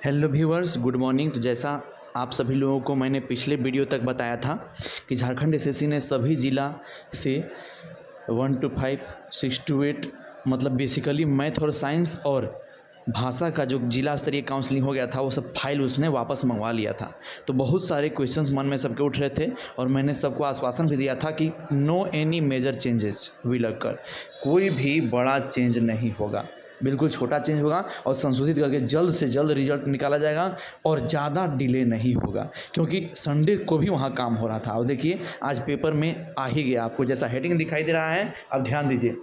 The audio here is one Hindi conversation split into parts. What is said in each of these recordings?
Hello viewers, good morning. तो जैसा आप सभी लोगों को मैंने पिछले वीडियो तक बताया था कि झारखंड एसएससी ने सभी ज़िला से 1 to 5, 6 to 8 मतलब बेसिकली मैथ और साइंस और भाषा का जो जिला स्तरीय काउंसलिंग हो गया था वो सब फाइल उसने वापस मंगवा लिया था। तो बहुत सारे क्वेश्चंस मन में सबके उठ रहे थे और मैंने सबको आश्वासन भी दिया था कि no any major changes will occur, कोई भी बड़ा चेंज नहीं होगा, बिल्कुल छोटा चेंज होगा और संशोधित करके जल्द से जल्द रिजल्ट निकाला जाएगा और ज़्यादा डिले नहीं होगा, क्योंकि संडे को भी वहाँ काम हो रहा था। और देखिए आज पेपर में आ ही गया, आपको जैसा हेडिंग दिखाई दे रहा है। अब ध्यान दीजिए,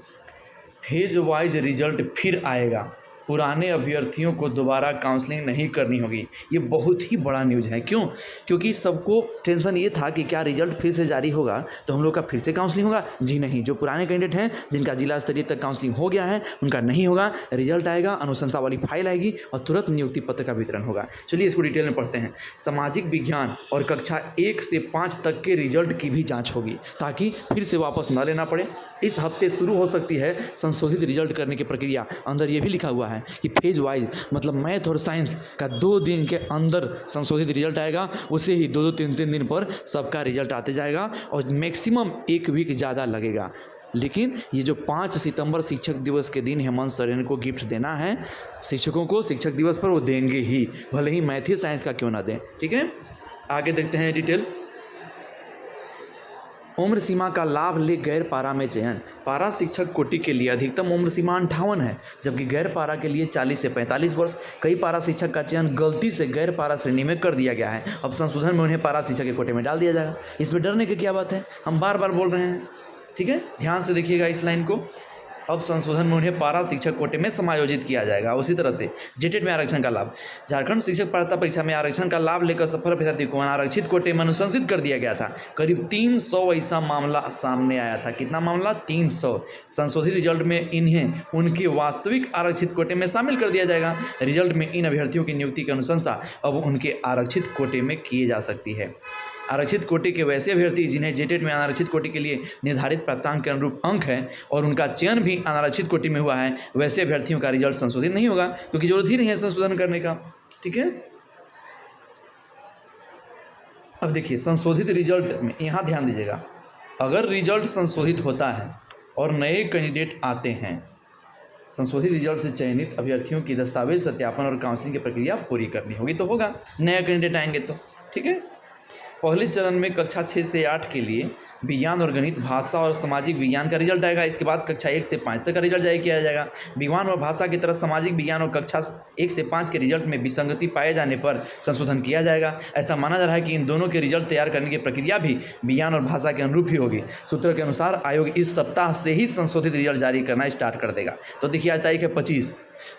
फेज वाइज रिजल्ट फिर आएगा, पुराने अभ्यर्थियों को दोबारा काउंसलिंग नहीं करनी होगी। ये बहुत ही बड़ा न्यूज़ है। क्यों? क्योंकि सबको टेंशन ये था कि क्या रिजल्ट फिर से जारी होगा तो हम लोग का फिर से काउंसलिंग होगा। जी नहीं, जो पुराने कैंडिडेट हैं जिनका जिला स्तरीय तक काउंसलिंग हो गया है उनका नहीं होगा। रिजल्ट आएगा, अनुशंसा वाली फाइल आएगी और तुरंत नियुक्ति पत्र का वितरण होगा। चलिए इसको डिटेल में पढ़ते हैं। सामाजिक विज्ञान और कक्षा 1 से 5 तक के रिजल्ट की भी जाँच होगी ताकि फिर से वापस न लेना पड़े। इस हफ्ते शुरू हो सकती है संशोधित रिजल्ट करने की प्रक्रिया। अंदर ये भी लिखा हुआ है कि फेज वाइज मतलब मैथ और साइंस का 2 दिन के अंदर संशोधित रिजल्ट आएगा, उसे ही 2-2, 3-3 दिन पर सबका रिजल्ट आते जाएगा और मैक्सिमम 1 वीक ज़्यादा लगेगा। लेकिन ये जो 5 सितंबर शिक्षक दिवस के दिन हेमंत सोरेन को गिफ्ट देना है शिक्षकों को, शिक्षक दिवस पर वो देंगे ही, भले ही मैथ ही साइंस का क्यों ना दें। ठीक है, आगे देखते हैं डिटेल। उम्र सीमा का लाभ ले गैर पारा में चयन। पारा शिक्षक कोटि के लिए अधिकतम उम्र सीमा 58 है, जबकि गैर पारा के लिए 40 से 45 वर्ष। कई पारा शिक्षक का चयन गलती से गैर पारा श्रेणी में कर दिया गया है। अब संशोधन में उन्हें पारा शिक्षक के कोटे में डाल दिया जाएगा। इसमें डरने की क्या बात है, हम बार बार बोल रहे हैं। ठीक है, ध्यान से देखिएगा इस लाइन को। अब संशोधन में उन्हें पारा शिक्षक कोटे में समायोजित किया जाएगा। उसी तरह से जेटेट में आरक्षण का लाभ। झारखंड शिक्षक पात्रता परीक्षा में आरक्षण का लाभ लेकर सफल अभ्यर्थी को आरक्षित कोटे में अनुशंसित कर दिया गया था। करीब 300 ऐसा मामला सामने आया था। कितना मामला? 300। संशोधित रिजल्ट में इन्हें उनके वास्तविक आरक्षित कोटे में शामिल कर दिया जाएगा। रिजल्ट में इन अभ्यर्थियों की नियुक्ति की अनुशंसा अब उनके आरक्षित कोटे में की जा सकती है। आरक्षित कोटि के वैसे अभ्यर्थी जिन्हें जेटेट में अनारक्षित कोटि के लिए निर्धारित प्राप्तांक के अनुरूप अंक है और उनका चयन भी अनारक्षित कोटि में हुआ है, वैसे अभ्यर्थियों का रिजल्ट संशोधित नहीं होगा, क्योंकि जरूरत ही नहीं है संशोधन करने का। ठीक है, अब देखिए संशोधित रिजल्ट में यहाँ ध्यान दीजिएगा, अगर रिजल्ट संशोधित होता है और नए कैंडिडेट आते हैं, संशोधित रिजल्ट से चयनित अभ्यर्थियों की दस्तावेज सत्यापन और काउंसलिंग की प्रक्रिया पूरी करनी होगी तो होगा। नया कैंडिडेट आएंगे तो ठीक है। पहले चरण में कक्षा 6 से 8 के लिए विज्ञान और गणित, भाषा और सामाजिक विज्ञान का रिजल्ट आएगा। इसके बाद कक्षा 1 से 5 तक का रिजल्ट जारी किया जाएगा। विज्ञान और भाषा की तरह सामाजिक विज्ञान और कक्षा 1 से 5 के रिजल्ट में विसंगति पाए जाने पर संशोधन किया जाएगा। ऐसा माना जा रहा है कि इन दोनों के रिजल्ट तैयार करने की प्रक्रिया भी विज्ञान और भाषा के अनुरूप ही होगी। सूत्रों के अनुसार आयोग इस सप्ताह से ही संशोधित रिजल्ट जारी करना स्टार्ट कर देगा। तो देखिए आज तारीख है 25,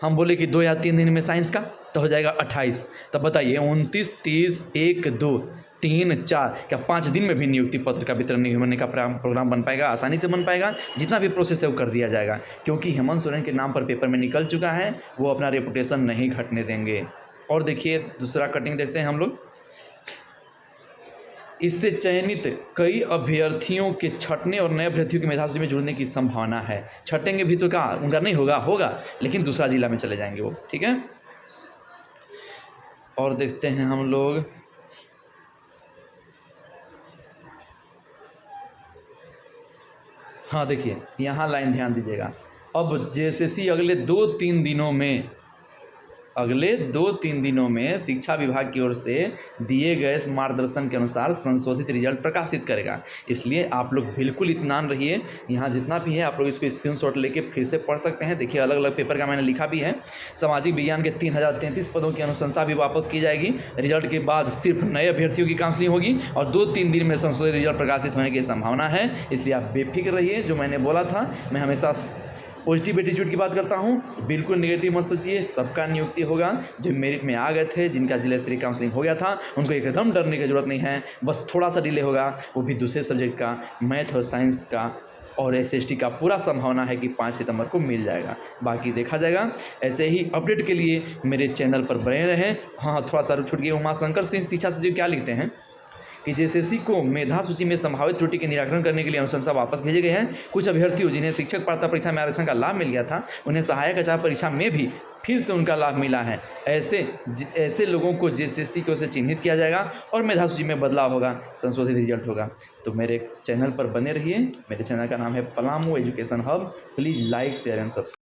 हम बोले कि 2 या 3 दिन में साइंस का तो हो जाएगा 28। तब बताइए 29, 30, 1, 2, 3, 4, क्या 5 दिन में भी नियुक्ति पत्र का वितरण नहीं होने का प्रोग्राम बन पाएगा? आसानी से बन पाएगा। जितना भी प्रोसेस है वो कर दिया जाएगा, क्योंकि हेमंत सोरेन के नाम पर पेपर में निकल चुका है, वो अपना रेपुटेशन नहीं घटने देंगे। और देखिए दूसरा कटिंग देखते हैं हम लोग। इससे चयनित कई अभ्यर्थियों के छटने और नए अभ्यर्थियों की मेधा सूची में जुड़ने की संभावना है। छटेंगे भी तो क्या, उनका नहीं होगा, लेकिन दूसरा जिला में चले जाएंगे वो। ठीक है, और देखते हैं हम लोग हाँ देखिए यहाँ लाइन ध्यान दीजिएगा। अब जेएसएससी अगले 2-3 दिनों में शिक्षा विभाग की ओर से दिए गए मार्गदर्शन के अनुसार संशोधित रिजल्ट प्रकाशित करेगा। इसलिए आप लोग बिल्कुल इत्मीनान रहिए। यहाँ जितना भी है आप लोग इसको स्क्रीनशॉट लेके फिर से पढ़ सकते हैं। देखिए अलग अलग पेपर का मैंने लिखा भी है। सामाजिक विज्ञान के 3033 पदों की अनुशंसा भी वापस की जाएगी। रिजल्ट के बाद सिर्फ नए अभ्यर्थियों की काउंसलिंग होगी और 2-3 दिन में संशोधित रिजल्ट प्रकाशित होने की संभावना है। इसलिए आप बेफिक्र रहिए। जो मैंने बोला था, मैं हमेशा पॉजिटिव एटीट्यूड की बात करता हूँ, बिल्कुल नेगेटिव मत सोचिए। सबका नियुक्ति होगा। जो मेरिट में आ गए थे, जिनका जिला स्तरीय काउंसलिंग हो गया था, उनको एकदम डरने की जरूरत नहीं है। बस थोड़ा सा डिले होगा, वो भी दूसरे सब्जेक्ट का, मैथ और साइंस का और एसएसटी का पूरा संभावना है कि 5 सितंबर को मिल जाएगा। बाकी देखा जाएगा। ऐसे ही अपडेट के लिए मेरे चैनल पर बने रहें। हाँ, थोड़ा सा छूट गया। उमाशंकर सिंह शिक्षा सचिव क्या लिखते हैं कि जेएसएससी को मेधा सूची में संभावित त्रुटि के निराकरण करने के लिए अनुशंसा वापस भेजे गए हैं। कुछ अभ्यर्थियों जिन्हें शिक्षक पात्रता परीक्षा में आरक्षण का लाभ मिल गया था, उन्हें सहायक आचार्य परीक्षा में भी फिर से उनका लाभ मिला है। ऐसे लोगों को जेएसएससी की ओर से चिन्हित किया जाएगा और मेधा सूची में बदलाव होगा, संशोधित रिजल्ट होगा। तो मेरे चैनल पर बने रहिए। मेरे चैनल का नाम है Palamu education hub. Please like share and subscribe.